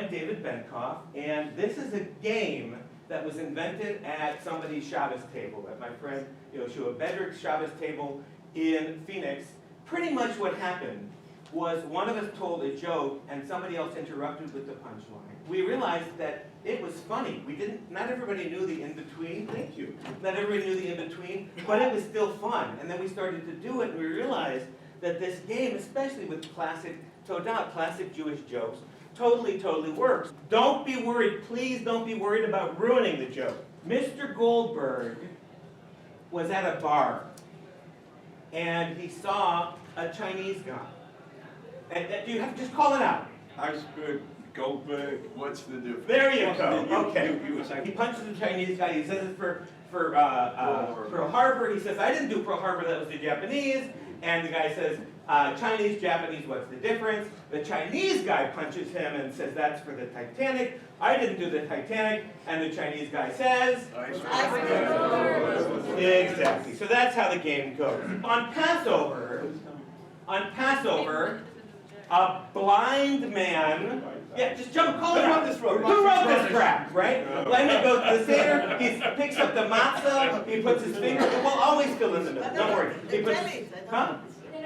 am David Benkof, and this is a game that was invented at somebody's Shabbos table, at my friend Yoshua Bedrick's Shabbos table in Phoenix. Pretty much what happened was one of us told a joke and somebody else interrupted with the punchline. We realized that it was funny. Not everybody knew the in-between. Thank you. Not everybody knew the in-between, but it was still fun. And then we started to do it, and we realized that this game, especially with classic Jewish jokes, totally works. Don't be worried. Please don't be worried about ruining the joke. Mr. Goldberg was at a bar, and he saw a Chinese guy. And you have to just call it out. Iceberg, Goldberg, what's the difference? There you go. Okay. He punches the Chinese guy. He says it's for Pearl Harbor. He says, I didn't do Pearl Harbor, that was the Japanese. And the guy says, Chinese, Japanese, what's the difference? The Chinese guy punches him and says, that's for the Titanic. I didn't do the Titanic. And the Chinese guy says, exactly. So that's how the game goes. On Passover, a blind man, just jump, call it out. Who wrote this crap, right? A blind man goes to the Seder, he picks up the matzah, he puts his finger, we'll always fill in the middle, don't worry.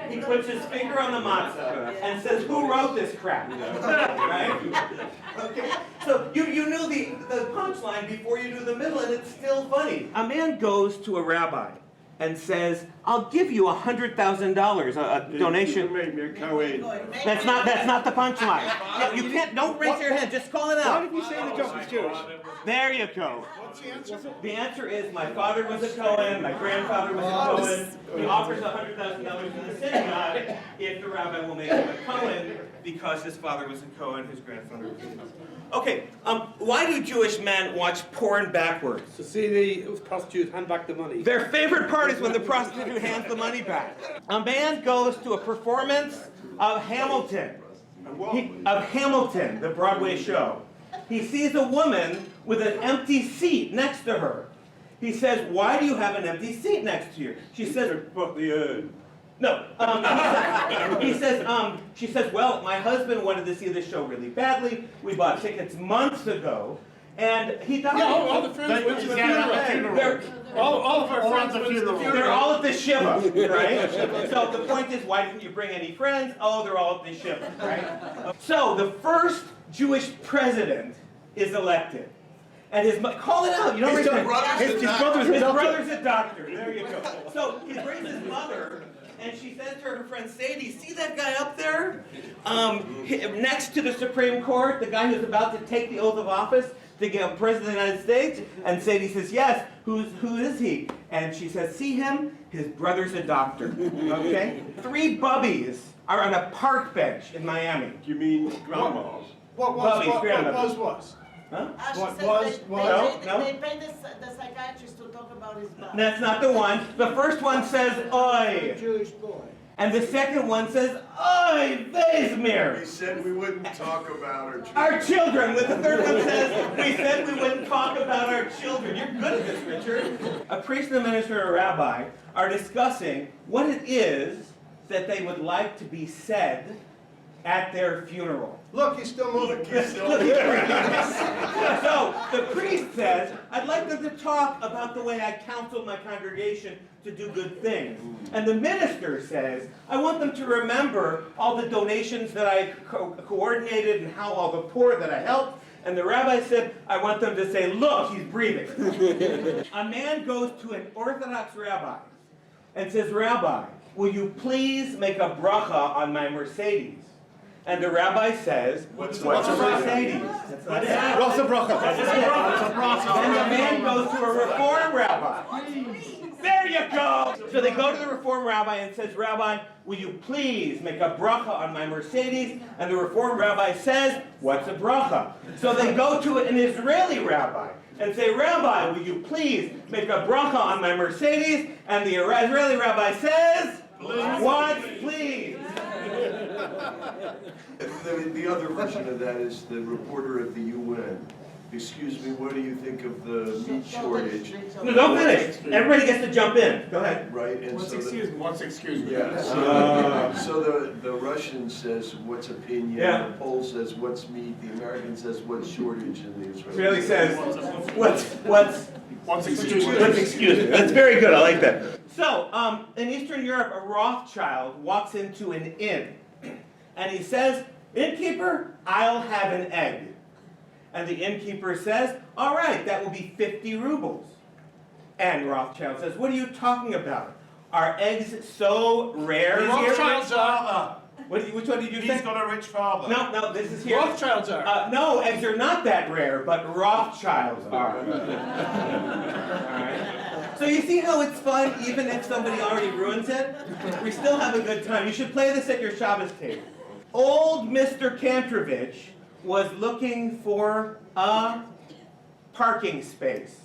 He puts his finger on the matzah and says, who wrote this crap? Right? Okay. So you knew the punchline before you knew the middle, and it's still funny. A man goes to a rabbi and says, I'll give you $100,000, a donation. That's not the punchline. You can't, don't raise your hand, just call it out. Why did you say the joke was Jewish? There you go. What's the answer? The answer is my father was a Cohen, my grandfather was a Cohen. He offers $100,000 to the synagogue if the rabbi will make him a Cohen because his father was a Cohen, his grandfather was a Cohen. Okay, why do Jewish men watch porn backwards? To see the prostitute hand back the money. Their favorite part is when the prostitute hands the money back. A man goes to a performance of Hamilton, the Broadway show. He sees a woman with an empty seat next to her. He says, why do you have an empty seat next to you? She says, no. She says, well, my husband wanted to see this show really badly. We bought tickets months ago, and he died. Yeah, all the friends went to the funeral. All of our friends went to the funeral. They're all at the Shiva, right? So the point is, why didn't you bring any friends? Oh, they're all at the Shiva, right? So the first Jewish president is elected. And call it out. You don't his brother's a doctor. There you go. So he brings his mother, and she says to her friend Sadie, see that guy up there? Next to the Supreme Court, the guy who's about to take the oath of office to become president of the United States? And Sadie says, yes. Who is he? And she says, see him? His brother's a doctor. Okay? 3 bubbies are on a park bench in Miami. You mean grandmas? What was? Huh? They paid the psychiatrist to talk about his butt. That's not the one. The first one says, oi. Jewish boy. And the second one says, oi, Vezmir. We said we wouldn't talk about our children. Our children. With the third one says, we said we wouldn't talk about our children. You're good at this, Richard. A priest and a minister and a rabbi are discussing what it is that they would like to be said at their funeral. Look, he's still moving. So the priest says, I'd like them to talk about the way I counseled my congregation to do good things. And the minister says, I want them to remember all the donations that I coordinated and how all the poor that I helped. And the rabbi said, I want them to say, look, he's breathing. A man goes to an Orthodox rabbi and says, Rabbi, will you please make a bracha on my Mercedes? And the rabbi says, what's a Mercedes? That's not it. What's a bracha? And the man goes to a Reform rabbi. There you go! So they go to the Reform rabbi and says, Rabbi, will you please make a bracha on my Mercedes? And the Reform rabbi says, what's a bracha? So they go to an Israeli rabbi and say, Rabbi, will you please make a bracha on my Mercedes? And the Israeli rabbi says, what? Please. The other version of that is the reporter at the UN Excuse me, what do you think of the meat shortage? No, don't finish. Everybody gets to jump in. Go ahead. Right, and so Once excuse me. yeah, so the Russian says what's opinion, Yeah. the Pole says what's meat, the American says what's shortage, and the Israeli Really says, what's Once excuse me. Let's excuse me. That's very good. I like that. So, in Eastern Europe, a Rothschild walks into an inn, and he says, "Innkeeper, I'll have an egg." And the innkeeper says, "All right, that will be 50 rubles." And Rothschild says, "What are you talking about? Are eggs so rare The here?" Rothschilds are. Which one did you say? He's got a rich father. No, this is here. Rothschilds are. No, eggs are not that rare, but Rothschilds are. Alright. So you see how it's fun, even if somebody already ruins it? We still have a good time. You should play this at your Shabbos table. Old Mr. Kantrovich was looking for a parking space.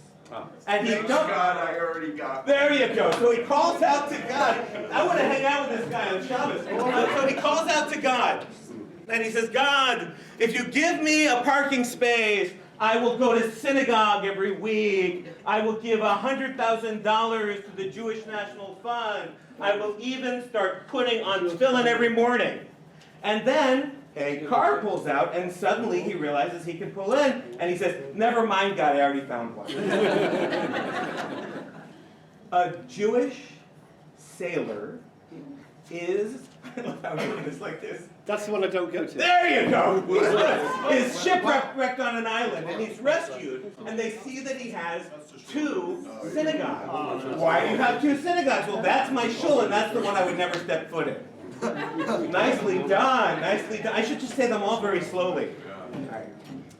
And he Thanks don't. God, I already got. There you go. So he calls out to God. I want to hang out with this guy on Shabbos. So he calls out to God. And he says, "God, if you give me a parking space, I will go to synagogue every week. I will give $100,000 to the Jewish National Fund. I will even start putting on tefillin every morning." And then a car pulls out, and suddenly he realizes he can pull in, and he says, "Never mind, God, I already found one." A Jewish sailor is, I love how I'm doing this like this. That's the one I don't go to. There you go. He's shipwrecked on an island, and he's rescued, and they see that he has 2 synagogues. Why do you have 2 synagogues? Well, that's my shul, and that's the one I would never step foot in. Nicely done, nicely done. I should just say them all very slowly. All right.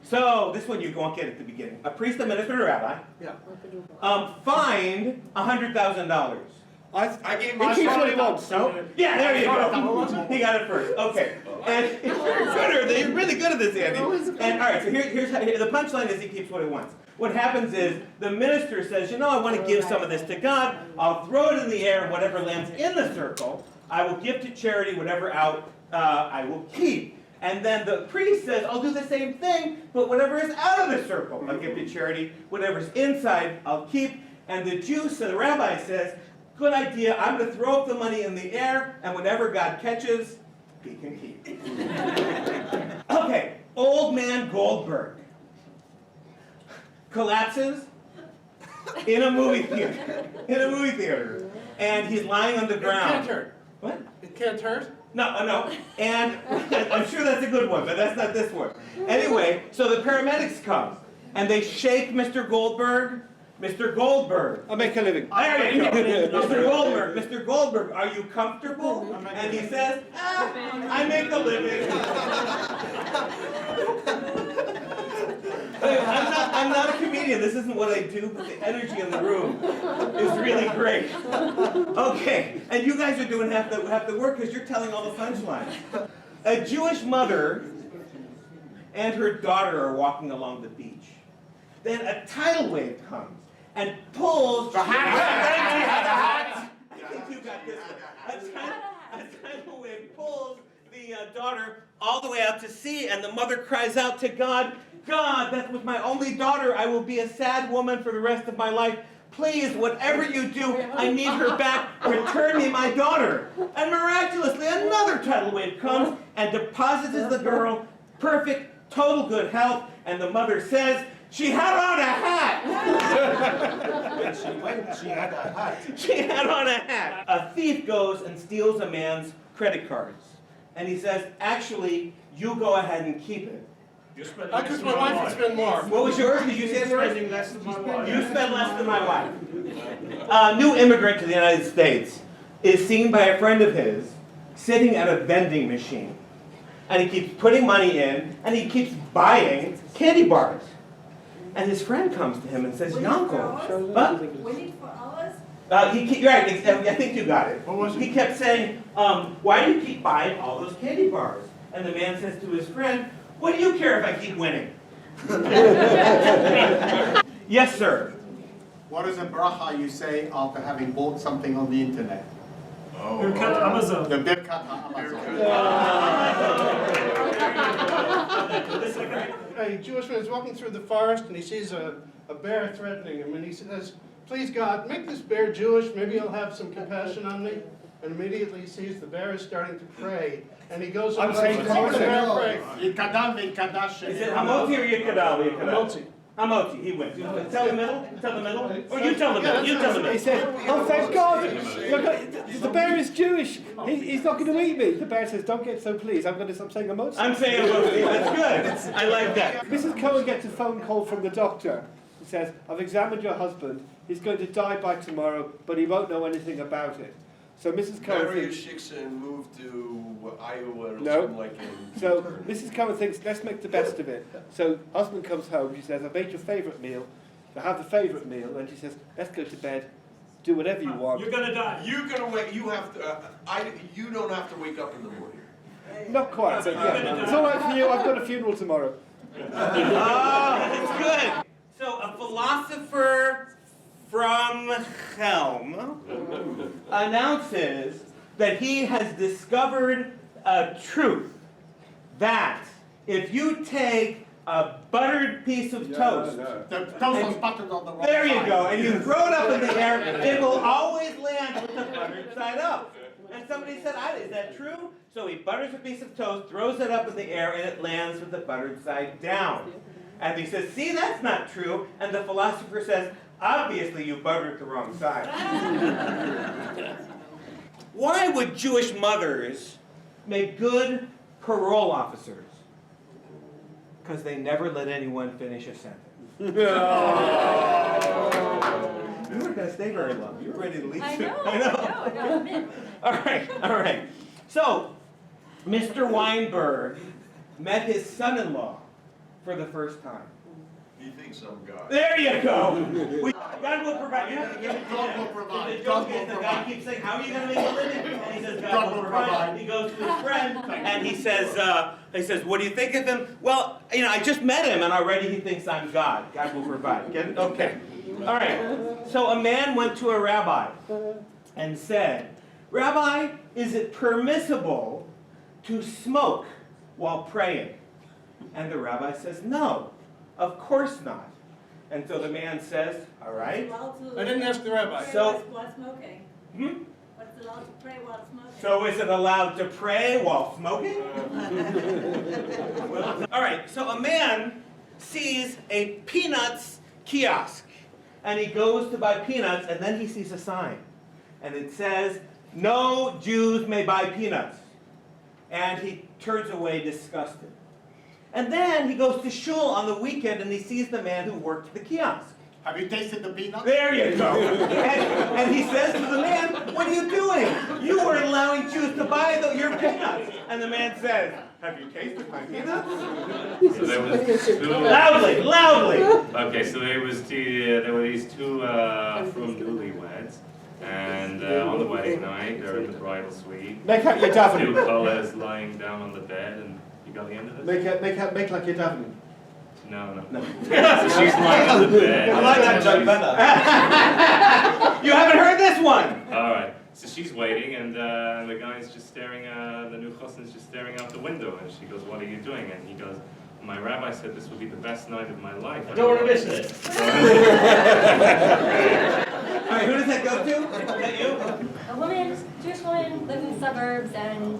So, this one you won't get at the beginning. A priest, a minister, and a rabbi. Yeah. Fined $100,000. I gave he keeps what he wants. No? Yeah, there you go. He got it first. Okay. And you're really good at this, Andy. And all right, so here's how, the punchline is he keeps what he wants. What happens is the minister says, "You know, I want to give some of this to God. I'll throw it in the air, and whatever lands in the circle, I will give to charity. Whatever out, I will keep." And then the priest says, "I'll do the same thing, but whatever is out of the circle, I'll give to charity. Whatever's inside, I'll keep." And the the rabbi says, "Good idea. I'm going to throw up the money in the air, and whatever God catches, he can keep." Okay, old man Goldberg collapses in a movie theater. And he's lying on the ground. It can't hurt. What? It can't hurt. No. And I'm sure that's a good one, but that's not this one. Anyway, so the paramedics come, and they shake Mr. Goldberg. "Mr. Goldberg." I make a living. There you go. Mr. Goldberg, are you comfortable? And he says, "I make a living." I'm not a comedian. This isn't what I do, but the energy in the room is really great. Okay, and you guys are doing half the work because you're telling all the punchlines. A Jewish mother and her daughter are walking along the beach. Then a tidal wave comes and pulls the hat. I think you got this one. A tidal wave pulls the daughter all the way out to sea, and the mother cries out to God, "God, that was my only daughter. I will be a sad woman for the rest of my life. Please, whatever you do, I need her back. Return me my daughter." And miraculously, another tidal wave comes and deposits the girl, perfect, total good health, and the mother says, "She had on a hat." She had a hat. She had on a hat. A thief goes and steals a man's credit cards. And he says, "Actually, you go ahead and keep it." Because my wife would spend more. What was yours? Did you say it first? Spending less than my wife. You spend less than my wife. A new immigrant to the United States is seen by a friend of his sitting at a vending machine. And he keeps putting money in, and he keeps buying candy bars. And his friend comes to him and says, "Yanko." What? Waiting for hours? Right, I think you got it. What was it? He kept saying, "Why do you keep buying all those candy bars?" And the man says to his friend, "What do you care if I keep winning?" Yes, sir. What is a bracha you say after having bought something on the internet? Birkat Amazon. The Birkat Amazon. This is a great a Jewish man is walking through the forest and he sees a bear threatening him, and he says, "Please God, make this bear Jewish, maybe he'll have some compassion on me." And immediately he sees the bear is starting to pray, and he goes I'm over saying to the bear and prays. Is it Hamoti or Yikadal? Hamoti. Hamoti, he wins. Tell the middle, or you tell the middle, you tell the He middle. said, "Oh, thank God! The bear is Jewish. He's not going to eat me." The bear says, "Don't get so pleased. I'm going to stop saying emoji." I'm saying Hamoti, that's good. I like that. Mrs. Cohen gets a phone call from the doctor. He says, "I've examined your husband. He's going to die by tomorrow, but he won't know anything about it." So Mrs. Cohen Marry a thinks, shiksa and move to Iowa or No. something like that. so Mrs. Cohen thinks, let's make the best of it. So husband comes home. She says, "I've made your favourite meal. I have the favourite meal." And she says, "Let's go to bed. Do whatever you want." You're gonna die. You're gonna wait. You have to. You don't have to wake up in the morning. Not quite, but yeah. It's all right for you. I've got a funeral tomorrow. That's good. So a philosopher from Helm announces that he has discovered a truth that if you take a buttered piece of toast, The toast was buttered on the wrong there you side. go, and you throw it up in the air, it will always land with the buttered side up. And somebody said, "Is that true?" So he butters a piece of toast, throws it up in the air, and it lands with the buttered side down. And he says, "See, that's not true." And the philosopher says, "Obviously you buttered the wrong side." Why would Jewish mothers make good parole officers? Because they never let anyone finish a sentence. You weren't going to stay very long. You were ready to leave. I know. I'm in. All right. So, Mr. Weinberg met his son-in-law for the first time. He thinks I'm God. There you go. God will provide. You have to give it to God him. will provide. The God joke will is the guy provide. keeps saying, "How are you going to make a living?" And he says, God "God will will provide." provide. He goes to his friend and he says, "What do you think of him?" "Well, I just met him and already he thinks I'm God. God will provide." Get it? Okay. All right. So a man went to a rabbi and said, "Rabbi, is it permissible to smoke while praying?" And the rabbi says, "No, of course not." And so the man says, "All right." I didn't ask the rabbi. So- While smoking. Hmm? What's allowed to pray while smoking? So is it allowed to pray while smoking? All right, so a man sees a peanuts kiosk, and he goes to buy peanuts, and then he sees a sign, and it says, "No Jews may buy peanuts." And he turns away disgusted. And then he goes to shul on the weekend, and he sees the man who worked the kiosk. Have you tasted the peanut? There you go. And he says to the man, "What are you doing? You weren't allowing Jews to buy your peanuts." And the man says, "Have you tasted my peanuts?" So there was two. Loudly. Okay, so there were these two from newlyweds, and on the wedding night, they're in the bridal suite. Make out your Two davening. fellas lying down on the bed, and you got the end of it? Make like your davening. No. So she's lying on the bed. I like that joke better. You haven't heard this one. All right. So she's waiting, and the guy's just staring. The new chassan's just staring out the window, and she goes, "What are you doing?" And he goes, "My rabbi said this would be the best night of my life." I don't want to miss it. All right, who does that go to? Is that you? A woman, Jewish woman, lived in the suburbs, and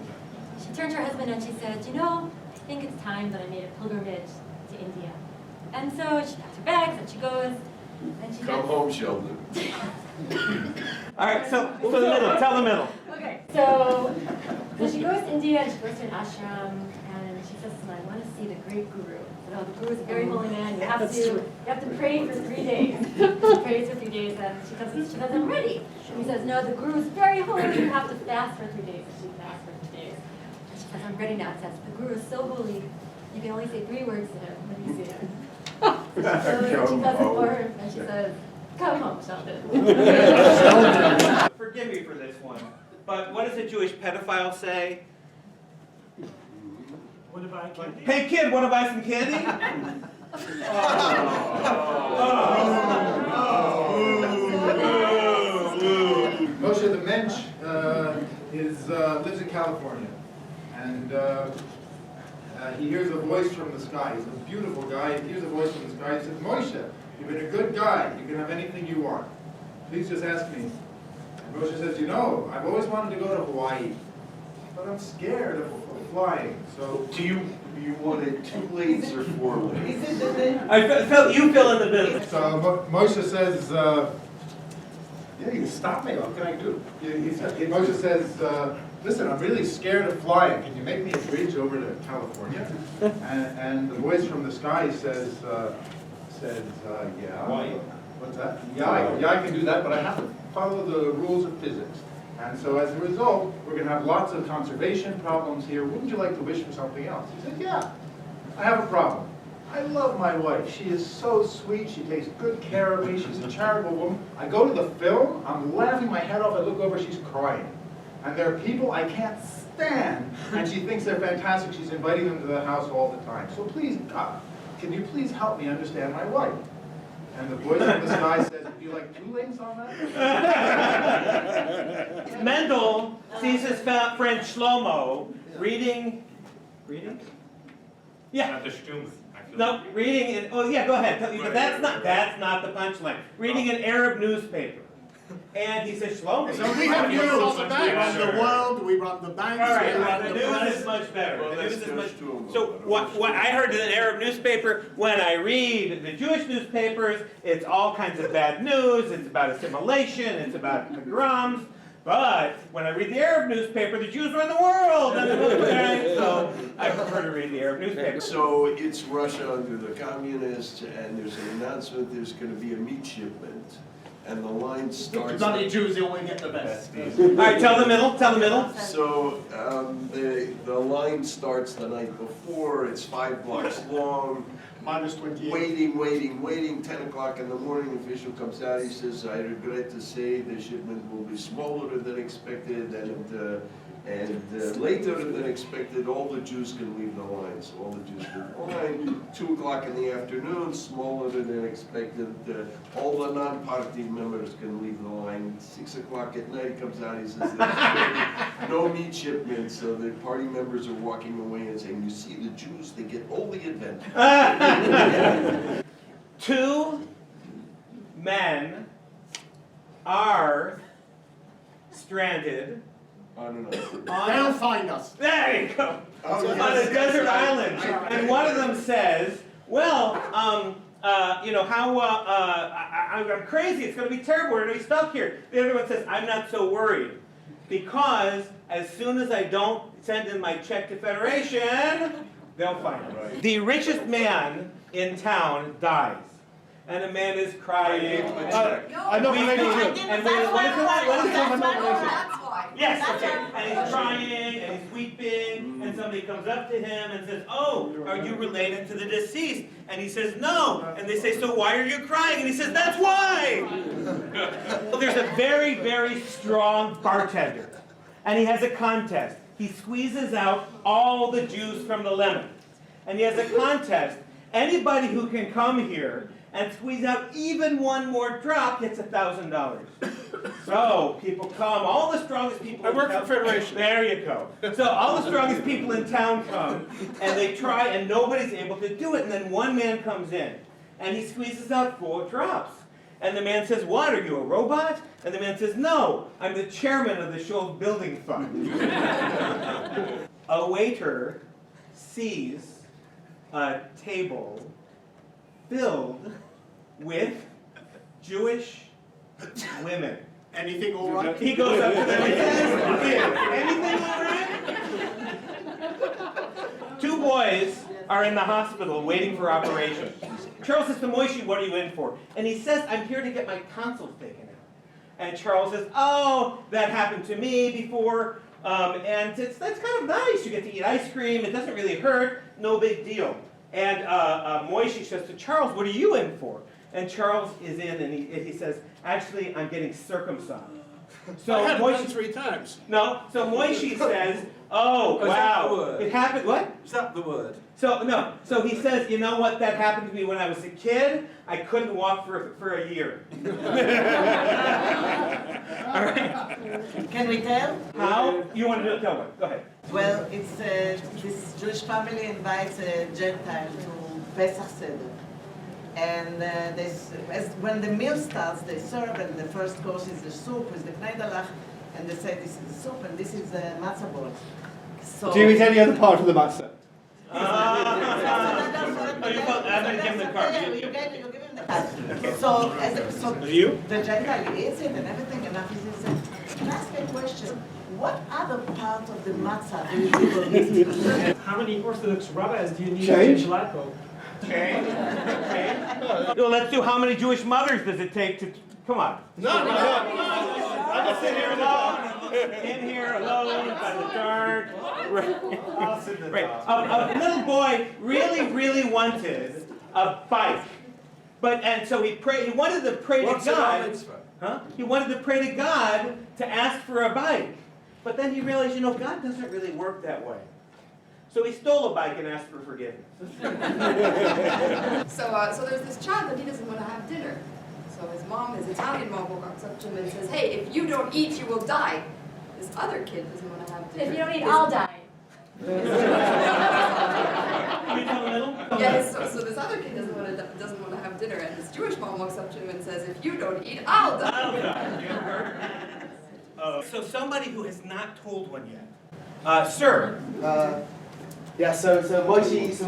she turned to her husband and she said, "I think it's time that I made a pilgrimage to India." And so she packs her bags and she goes, and she Come gets- home, Sheldon. All right, so the middle. Tell the middle. Okay, so she goes to India and she goes to an ashram and she says, "I want to see the great guru." The guru is a very holy man. You have to pray for 3 days. She prays for 3 days and she says, "I'm ready." And he says, "No, the guru is very holy. You have to fast for 3 days." And she fasts for 3 days. And she says, "I'm ready now." It says, "The guru is so holy, you can only say 3 words to him when you see him." So she does it for her and she says, "Come home, Sheldon." Forgive me for this one, but what does a Jewish pedophile say? What about candy? "Hey kid, want to buy some candy?" Moshe the Mensch lives in California, and he hears a voice from the sky. He's a beautiful guy. He hears a voice from the sky. He says, Moshe, you've been a good guy. You can have anything you want. Please just ask me. And Moshe says, you know, I've always wanted to go to Hawaii, but I'm scared of flying. So Do you want it 2 lanes or 4 lanes? Is it the, You fill in the middle. So Moshe says, yeah, you stop me. What can I do? Moshe says, listen, I'm really scared of flying. Can you make me a bridge over to California? And the voice from the sky says, yeah. Why? What's that? Yeah, I can do that, but I have to follow the rules of physics. And so as a result, we're going to have lots of conservation problems here. Wouldn't you like to wish for something else? He said, yeah, I have a problem. I love my wife. She is so sweet. She takes good care of me. She's a charitable woman. I go to the film. I'm laughing my head off. I look over. She's crying. And there are people I can't stand. And she thinks they're fantastic. She's inviting them to the house all the time. So please, God, can you please help me understand my wife? And the voice from the sky says, would you like 2 lanes on that? Mendel sees his friend Shlomo reading. Yeah. Not the Stum. No, reading it. Oh yeah, go ahead. But that's not the punchline. Reading an Arab newspaper, and he says Shlomo. So we have news on the bank. We run the world, we run the banks, All right, we run the the news press. is much better. Well, The news that's is much. true. So what I heard in an Arab newspaper, when I read the Jewish newspapers, it's all kinds of bad news. It's about assimilation. It's about pogroms. But when I read the Arab newspaper, the Jews run the world. Okay? So I prefer to read the Arab newspaper. So it's Russia under the communists, and there's an announcement there's going to be a meat shipment, and the line starts. Bloody Jews, they only get the best. All right, tell the middle. So the line starts the night before. It's 5 blocks long. Minus 28. Waiting. 10 o'clock in the morning, official comes out. He says, "I regret to say the shipment will be smaller than expected, and later than expected. All the Jews can leave the line." So all the Jews leave the line. 2 o'clock in the afternoon, smaller than expected. All the non-party members can leave the line. 6 o'clock at night comes out. He says, "There's no meat shipment." So the party members are walking away and saying, "You see, the Jews, they get all the advantage." 2 men are stranded They'll find us. There you go. Oh, On yes, a desert yes, island, and one of them says, "Well, you know how I'm crazy. It's going to be terrible. We're going to be stuck here." The other one says, "I'm not so worried, because as soon as I don't send in my check to Federation, they'll find us." Right. The richest man in town dies, and the man is crying. I'm not related to it. And what is That's why. Yes, okay. And he's crying and he's weeping, and somebody comes up to him and says, "Oh, are you related to the deceased?" And he says, "No." And they say, "So why are you crying?" And he says, "That's why." Well, there's a very, very strong bartender, and he has a contest. He squeezes out all the juice from the lemon, and he has a contest. Anybody who can come here and squeeze out even one more drop gets $1,000. So people come, all the strongest people. I work for Federation. There you go. So all the strongest people in town come, and they try, and nobody's able to do it. And then one man comes in, and he squeezes out 4 drops. And the man says, "What, are you a robot?" And the man says, "No, I'm the chairman of the Shoals Building Fund." A waiter sees a table filled with Jewish women. Anything all right? He goes up to them and says, "Anything all right?" 2 boys are in the hospital waiting for operation. Charles says to Moishi, "What are you in for?" And he says, "I'm here to get my tonsils taken out." And Charles says, "Oh, that happened to me before. And that's kind of nice. You get to eat ice cream. It doesn't really hurt. No big deal." And Moishi says to Charles, "What are you in for?" And Charles is in, and he says, "Actually, I'm getting circumcised." So I had it Moishi, done 3 times. no, so Moishi says, Oh, is that wow. the word? It happened, what? Is that the word? So, no, so he says, you know what, that happened to me when I was a kid. I couldn't walk for a year. All right. Can we tell? How? You want to tell one? Go ahead. Well, it's this Jewish family invites a Gentile to Pesach Seder. And when the meal starts, they serve, and the first course is the soup with the kneidalach, and they say this is the soup, and this is the matzah ball. So, Do you eat any other part of the matzah? I'm going to give him the card. You give him the card. So You? the Gentile eats it and everything, and after he says, can I ask you a question? What other part of the matzah do you people eat? How many Orthodox rabbis do you need Change. to change light bulb? Okay. Well, let's do how many Jewish mothers does it take to... Come on. No. I'm just sitting here alone. In here alone, by the dark. Right. A little boy really wanted a bike. So he prayed. He wanted to pray to God. Huh? He wanted to pray to God to ask for a bike. But then he realized, God doesn't really work that way. So he stole a bike and asked for forgiveness. So there's this child that he doesn't want to have dinner. So his Italian mom, walks up to him and says, hey, if you don't eat, you will die. This other kid doesn't want to have dinner. If you don't eat, I'll die. Can you tell a little? Yes, so this other kid doesn't want to have dinner, and this Jewish mom walks up to him and says, if you don't eat, I'll die. So somebody who has not told one yet. Sir. So Mochi's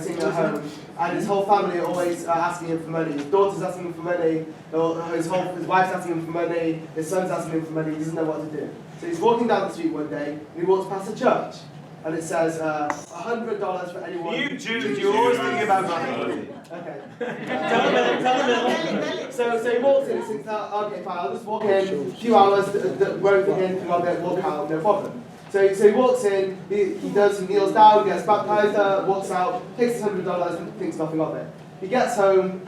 sitting at home, and his whole family are always asking him for money. His daughter's asking him for money, his wife's asking him for money, his son's asking him for money, he doesn't know what to do. So he's walking down the street one day, and he walks past a church, and it says, $100 for anyone. You Jews, you're always thinking about money. Okay. Tell him. So he walks in and thinks, okay, fine, I'll just walk in, a few hours, won't think anything of it, walk out, no problem. So he walks in, he kneels down, gets baptized, walks out, takes his $100 and thinks nothing of it. He gets home,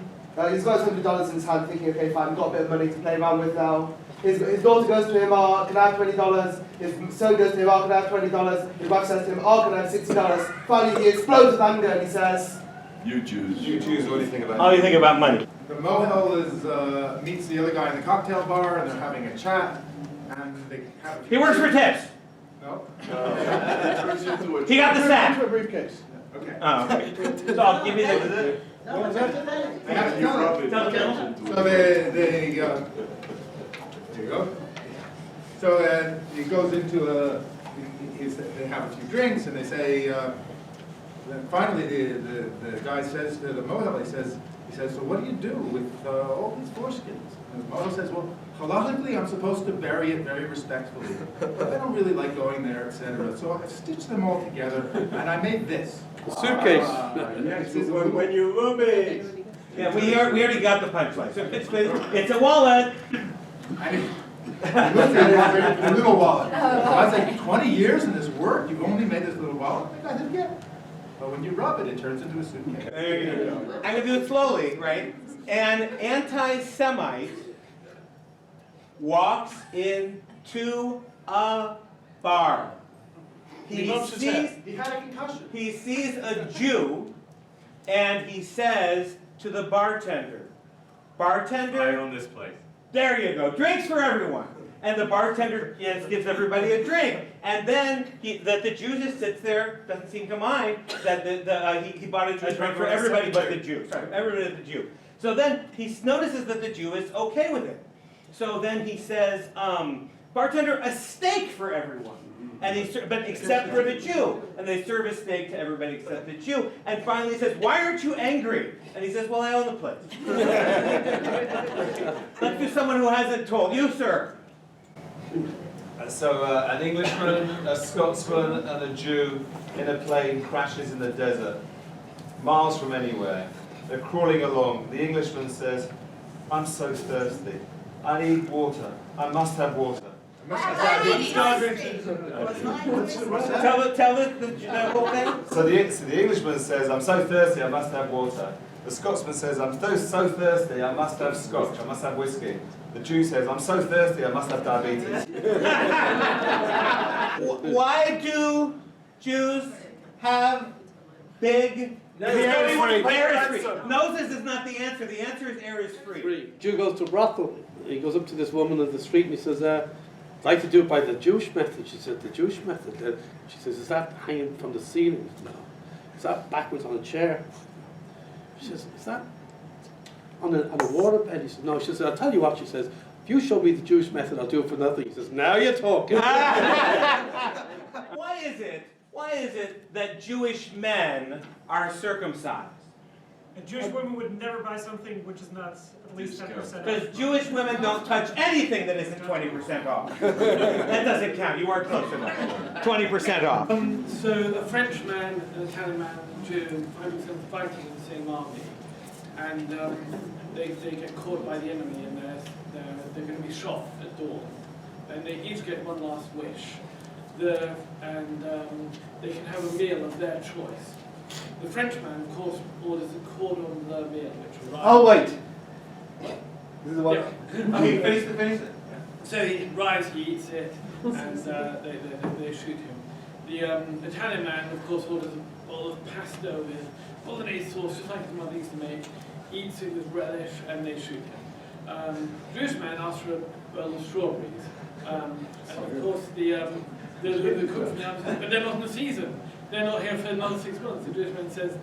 he's got his $100 in his hand, thinking, okay, fine, I've got a bit of money to play around with now. His daughter goes to him, can I have $20? His son goes to him, can I have $20? His wife says to him, can I have $60? Finally, he explodes with anger and he says, You Jews. You Jews, what do you think about All you think about money. The mohel meets the other guy in the cocktail bar, and they're having a chat, and they have. He works for tips. No. He got the sack. Into a briefcase. Okay. Oh, okay. So I'll give you the... No, but that's the I have to tell him. Tell him. So there you go. So he goes into they have a few drinks, and they say. Then finally, the guy says to the mohel, he says, so what do you do with all these foreskins? And the mohel says, well, halachically, I'm supposed to bury it very respectfully, but I don't really like going there, etc. So I stitched them all together, and I made this. Suitcase. Yes, When you rub it. Yeah, we already got the punchline. So it's a wallet. A little wallet. I was like, 20 years in this work, you've only made this little wallet? The guy said, yeah. But when you rub it, it turns into a suitcase. There you go. I'm going to do it slowly, right? An anti-Semite walks into a bar. He had a concussion. He sees a Jew, and he says to the bartender, I own this place. there you go, drinks for everyone. And the bartender gives everybody a drink. And then the Jew just sits there, doesn't seem to mind that he bought a drink for everybody but the Jew. Sorry, everybody but the Jew. So then he notices that the Jew is okay with it. So then he says, bartender, a steak for everyone. But except for the Jew. And they serve a steak to everybody except the Jew. And finally he says, why aren't you angry? And he says, well, I own the place. Let's do someone who hasn't told. You, sir. So an Englishman, a Scotsman, and a Jew in a plane crashes in the desert, miles from anywhere. They're crawling along. The Englishman says, I'm so thirsty. I need water. I must have water. Tell the whole thing. So the Englishman says, I'm so thirsty, I must have water. The Scotsman says, I'm so thirsty, I must have scotch, I must have whiskey. The Jew says, I'm so thirsty, I must have diabetes. Why do Jews have big... Air is free. Moses is not the answer. The answer is air is free. Jew goes to brothel. He goes up to this woman on the street and he says, I'd like to do it by the Jewish method. She said, the Jewish method? She says, is that hanging from the ceiling? No. Is that backwards on a chair? She says, is that on a waterbed? He says, no. She says, I'll tell you what, she says, if you show me the Jewish method, I'll do it for nothing. He says, now you're talking. Why is it that Jewish men are circumcised? A Jewish woman would never buy something which is not at least 10% off. Because Jewish women don't touch anything that isn't 20% off. That doesn't count. You are close enough. 20% off. So a French man, an Italian man, and a Jew find themselves fighting in the same army, and they get caught by the enemy, and they're going to be shot at dawn, and they each get one last wish. They can have a meal of their choice. The Frenchman, of course, orders a cordon bleu meal, which arrives. Oh, wait. This is the one. Okay, finish it. So he arrives, he eats it, and they shoot him. The Italian man, of course, orders a bowl of pesto with bolognese sauce, just like his mother used to make, eats it with relish, and they shoot him. Jewish man asks for a bowl of strawberries, and of course the cook from the army says, but they're not in the season. They're not here for another 6 months. The Jewish man says,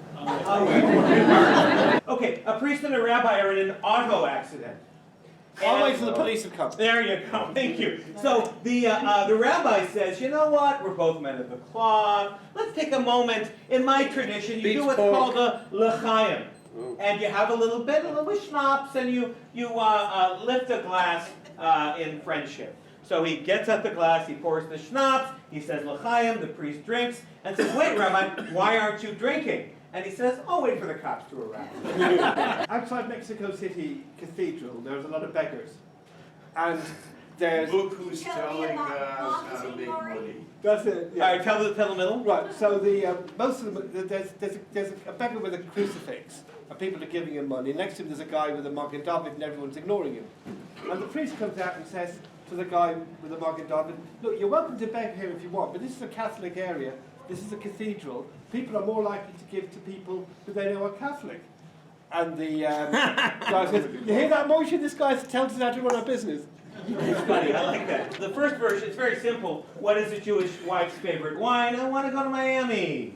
Okay, a priest and a rabbi are in an auto accident. I'll wait till the police have come. There you go, thank you. So the rabbi says, you know what, we're both men of the cloth. Let's take a moment. In my tradition, you do what's called a l'chaim. And you have a little schnapps, and you lift a glass in friendship. So he gets up the glass, he pours the schnapps, he says l'chaim, the priest drinks, and says, wait, Rabbi, why aren't you drinking? And he says, oh, wait for the cops to arrive. Outside Mexico City Cathedral, there's a lot of beggars. And there's... Look who's telling us how to make money. That's it. Yeah. All right, tell the middle. Right, so most of them, there's a beggar with a crucifix, and people are giving him money. Next to him there's a guy with a Magen David, and everyone's ignoring him. And the priest comes out and says to the guy with the Magen David, look, you're welcome to beg here if you want, but this is a Catholic area, this is a cathedral. People are more likely to give to people who they know are Catholic. And the guy says, you hear that motion? This guy tells us how to run our business. It's funny, I like that. The first version, it's very simple. What is a Jewish wife's favorite wine? I want to go to Miami.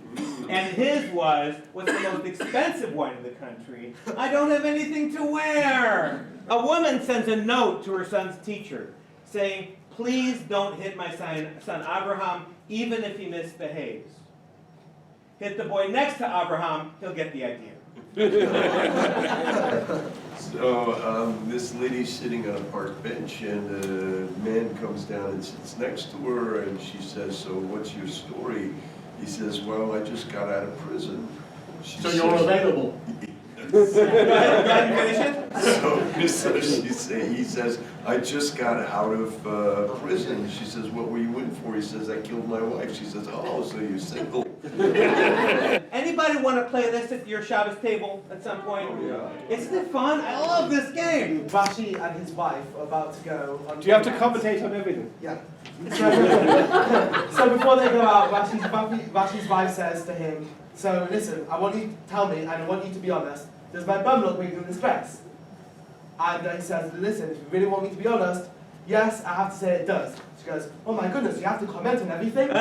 And his was, what's the most expensive wine in the country? I don't have anything to wear. A woman sends a note to her son's teacher saying, please don't hit my son Abraham, even if he misbehaves. Hit the boy next to Abraham, he'll get the idea. So this lady's sitting on a park bench, and a man comes down and sits next to her, and she says, so what's your story? He says, well, I just got out of prison. So you're available. So he says, I just got out of prison. She says, what were you in for? He says, I killed my wife. She says, oh, so you're single. Anybody want to play this at your Shabbos table at some point? Oh, yeah. Isn't it fun? I love this game. Rashi and his wife are about to go on. Do you have to commentate on everything? Yeah. So before they go out, Rashi's wife says to him, so listen, I want you to tell me, and I want you to be honest, does my bum look bigger than this dress? And he says, listen, if you really want me to be honest, yes, I have to say it does. She goes, oh my goodness, you have to comment on everything? You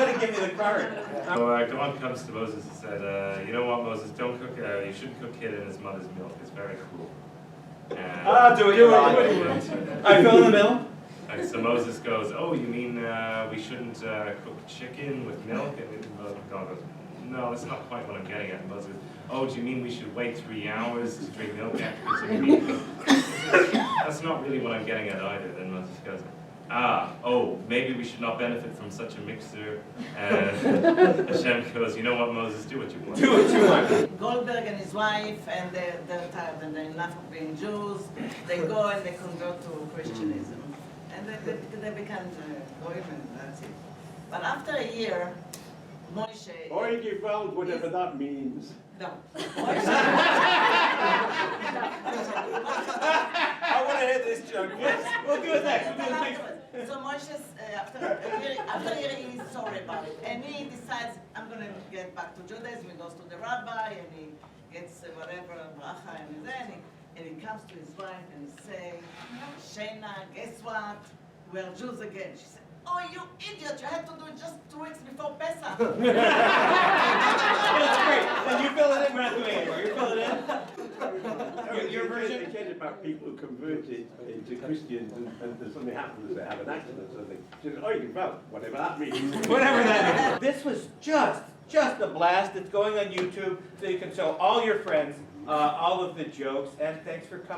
gotta give me the card. So God comes to Moses and said, you know what, Moses, don't cook, you shouldn't cook kid in his mother's milk. It's very cruel. Do it. All right, fill in the middle. And so Moses goes, oh, you mean we shouldn't cook chicken with milk? And God goes, no, that's not quite what I'm getting at. And Moses goes, oh, do you mean we should wait 3 hours to drink milk after it's been That's not really what I'm getting at either. Then Moses goes, maybe we should not benefit from such a mixture. And Hashem goes, you know what, Moses, do what you want. Do what you want. Goldberg and his wife, and they're tired and they're enough of being Jews. They go and they convert to Christianism. And they become Goyim, and that's it. But after a year, Moshe... Or you found whatever that means. No. I want to hear this joke. We'll do it next. So Moshe, after hearing, he's sorry about it. And he decides, I'm going to get back to Judaism. He goes to the rabbi and he gets whatever, bracha and then, and he comes to his wife and he says, Shena, guess what? We're Jews again. She said, oh, you idiot, you had to do it just 2 weeks before Pesach. That's great. And you fill it in, we're not doing it anymore. You fill it in. Your version? They said about people who converted into Christians and there's something happens, they have an accident or something. She said, oh, you can vote, whatever that means. Whatever that is. This was just a blast. It's going on YouTube, so you can show all your friends all of the jokes. And thanks for coming.